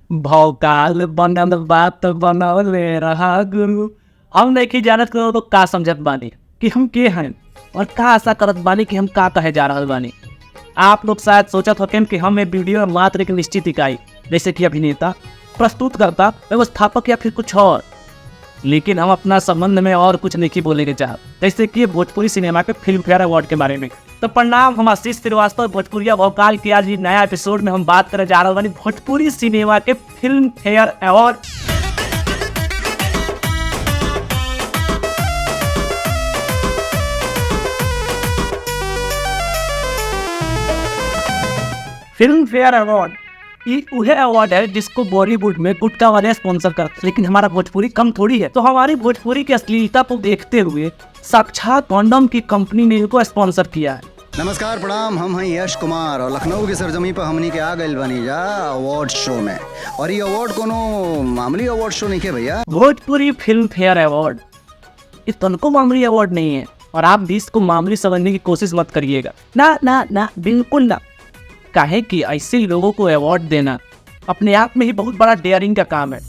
भौकाल बनल बात बनौले रहा गुरु। हम नहीं जानत करो तो का समझत बानी कि हम के हैं और का आशा करत बानी कि हम का कहे जा रहल बानी। आप लोग शायद सोचत होकेन कि हम ये वीडियो में मात्र एक निश्चित इकाई जैसे कि अभिनेता, प्रस्तुतकर्ता, व्यवस्थापक या फिर कुछ और, लेकिन हम अपना संबंध में और कुछ नहीं बोलेंगे चाहत, जैसे कि भोजपुरी सिनेमा के फिल्म फेयर अवार्ड के बारे में। तो प्रणाम, हम आशीष श्रीवास्तव भोजपुरिया भौकाल के आज नया एपिसोड में हम बात करने जा रहे हैं भोजपुरी सिनेमा के film fair award. Film fair award ये वह अवार्ड है जिसको बॉलीवुड में गुटखा वाले स्पॉन्सर करते, लेकिन हमारा भोजपुरी कम थोड़ी है। तो हमारी भोजपुरी की अश्लीलता को देखते हुए साक्षात कॉन्डम की कंपनी ने इनको स्पॉन्सर किया है। नमस्कार प्रणाम, हम हैं यश कुमार और लखनऊ की सरजमी पर हमनी के आ गए बनी जा अवार्ड शो में। और ये अवार्ड कोनो मामूली अवार्ड शो नहीं है भैया। भोजपुरी फिल्म फेयर अवार्ड इस तनको मामूली अवार्ड नहीं है और आप भी इसको मामूली समझने की कोशिश मत करिएगा। ना ना ना, बिल्कुल ना। काहे कि ऐसे लोगों को अवार्ड देना अपने आप में ही बहुत बड़ा डेयरिंग का काम है,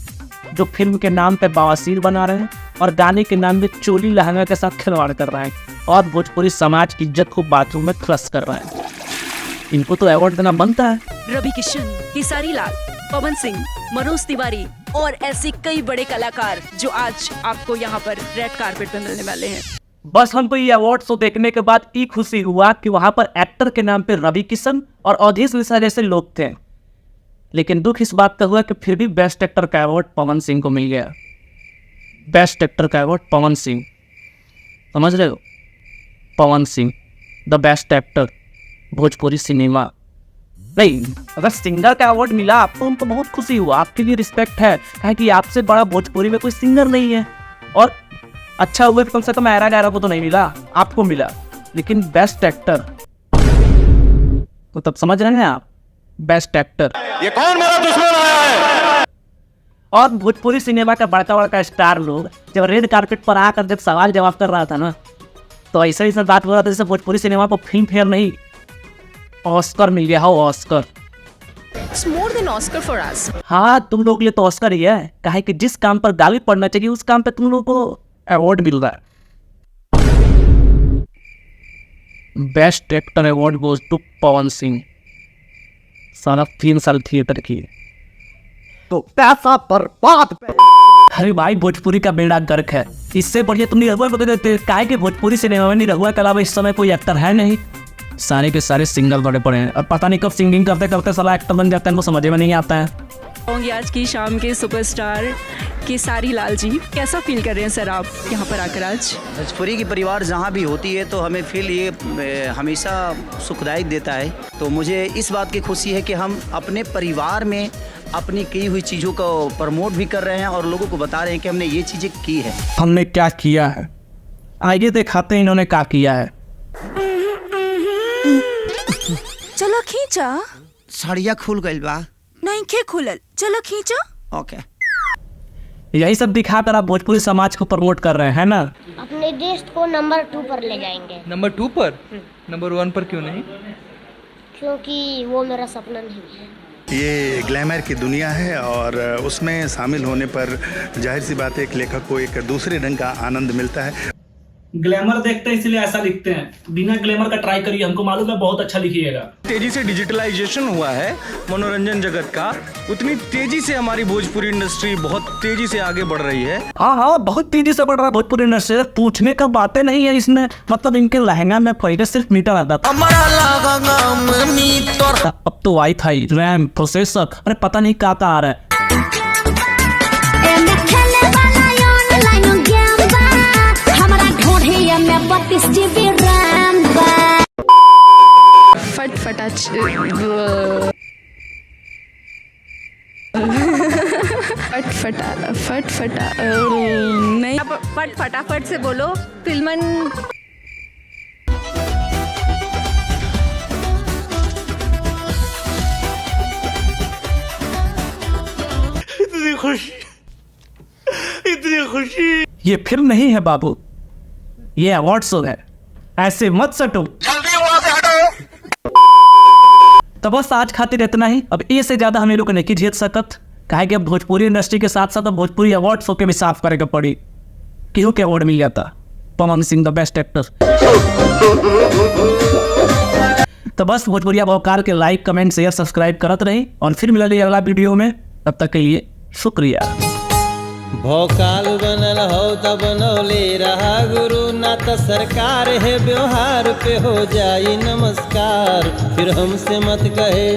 जो फिल्म के नाम पे बवासीर बना रहे हैं और गाने के नाम पे चोली लहंगा के साथ खिलवाड़ कर रहे हैं और भोजपुरी समाज की इज्जत को बाथरूम में थ्रस कर रहे हैं। इनको तो अवार्ड देना बनता है। रवि किशन, केसारी लाल, पवन सिंह, मनोज तिवारी और ऐसे कई बड़े कलाकार जो आज आपको यहाँ पर रेड कारपेट पर मिलने वाले हैं। बस हमको ये अवार्ड शो देखने के बाद ये खुशी हुआ कि वहाँ पर एक्टर के नाम पे रवि किशन और अवधेश मिश्रा जैसे लोग थे, लेकिन दुख इस बात का हुआ कि फिर भी बेस्ट एक्टर का अवार्ड पवन सिंह को मिल गया। बेस्ट एक्टर का अवार्ड पवन सिंह, समझ रहे हो? Pawan Singh the best actor Bhojpuri cinema. नहीं, अगर सिंगर का अवार्ड मिला आपको तो बहुत खुशी हुआ, आपके लिए रिस्पेक्ट है कि आपसे बड़ा भोजपुरी में कोई सिंगर नहीं है। और अच्छा हुआ कम से कम एरा गैरा को तो नहीं मिला, आपको मिला। लेकिन बेस्ट एक्टर तो तब समझ रहे हैं आप, बेस्ट एक्टर। ये कौन मेरा दुश्मन आया है? और भोजपुरी सिनेमा का बड़का बड़का स्टार लोग जब रेड कारपेट पर आकर जब सवाल जवाब कर रहा था ना, तो ऐसा बात हो रहा था जैसे भोजपुरी सिनेमा को फिल्म फेयर नहीं ऑस्कर मिल गया हो। Oscar, It's more than Oscar for us. हाँ, तुम लोग के लिए तो ऑस्कर ही है। काहे कि जिस काम पर गाली पड़ना चाहिए उस काम पे तुम लोग को अवार्ड मिल रहा है। Best actor award goes to Pawan Singh. सारा 3 साल थिएटर की तो पैसा बर्बाद। अरे भाई, भोजपुरी का बेड़ा गर्क है। इससे बढ़िया तुम निरहुआ बता देते। काहे कि भोजपुरी सिनेमा में निरहुआ के अलावा इस समय कोई एक्टर है नहीं। सारे के सारे सिंगल बड़े पड़े हैं और पता नहीं कब सिंगिंग करते करते साला एक्टर बन जाता है, इनको समझ में नहीं आता है। होंगे आज की शाम के सुपरस्टार केसारी लाल जी, कैसा फील कर रहे हैं सर आप यहाँ पर आकर आज? भोजपुरी की परिवार जहाँ भी होती है तो हमें फील ये हमेशा सुखदायक देता है। तो मुझे इस बात की खुशी है कि हम अपने परिवार में अपनी की हुई चीज़ों को प्रमोट भी कर रहे हैं और लोगों को बता रहे हैं कि हमने ये चीज़ें की है। हमने क्या किया है, आइए दिखाते हैं इन्होंने क्या किया है। चलो खींचा। साड़िया खुल गई बा। नहीं खे खुलल, चलो खींचो। ओके, यही सब दिखाकर आप भोजपुरी समाज को प्रमोट कर रहे हैं ना। अपने देश को नंबर 2 पर ले जाएंगे। नंबर 2 पर? नंबर 1 पर क्यों नहीं? क्योंकि वो मेरा सपना नहीं है। ये ग्लैमर की दुनिया है और उसमें शामिल होने पर जाहिर सी बात है एक लेखक को एक दूसरे ढंग का आनंद मिलता है। ग्लैमर देखते हैं इसलिए ऐसा लिखते हैं, बिना ग्लैमर का ट्राई करिए, हमको मालूम है बहुत अच्छा लिखिएगा। तेजी से डिजिटलाइजेशन हुआ है मनोरंजन जगत का, उतनी तेजी से हमारी भोजपुरी इंडस्ट्री बहुत तेजी से आगे बढ़ रही है। हाँ, बहुत तेजी से बढ़ रहा है भोजपुरी इंडस्ट्री। पूछने का बातें नहीं है इसमें। मतलब इनके लहंगा में पहले सिर्फ मीटर आता था, अब तो वाईफाई, रैम, प्रोसेसर, अरे पता नहीं क्या आ रहा है। फटफटा फटफटा नहीं, फटाफट से बोलो। फिल्मन इतनी खुशी। ये फिल्म नहीं है बाबू, ये अवार्ड शो है। ऐसे मत सटो। तो बस आज खातिर इतना ही। अब ए से ज्यादा हम लोग नहीं झेल सकत। कहा कि अब भोजपुरी इंडस्ट्री के साथ साथ अब भोजपुरी अवार्ड शो के भी साफ करेगा पड़ी। क्यों के अवार्ड मिल गया था पवन सिंह द बेस्ट एक्टर। तो बस भोजपुरिया भौकाल के लाइक कमेंट शेयर सब्सक्राइब करत रही और फिर मिलल अगला वीडियो में। तब तक के लिए शुक्रिया। भौकाल बनल हो त बनौले रहा गुरु, ना त सरकार है व्यवहार पे हो जाई नमस्कार। फिर हमसे मत कहे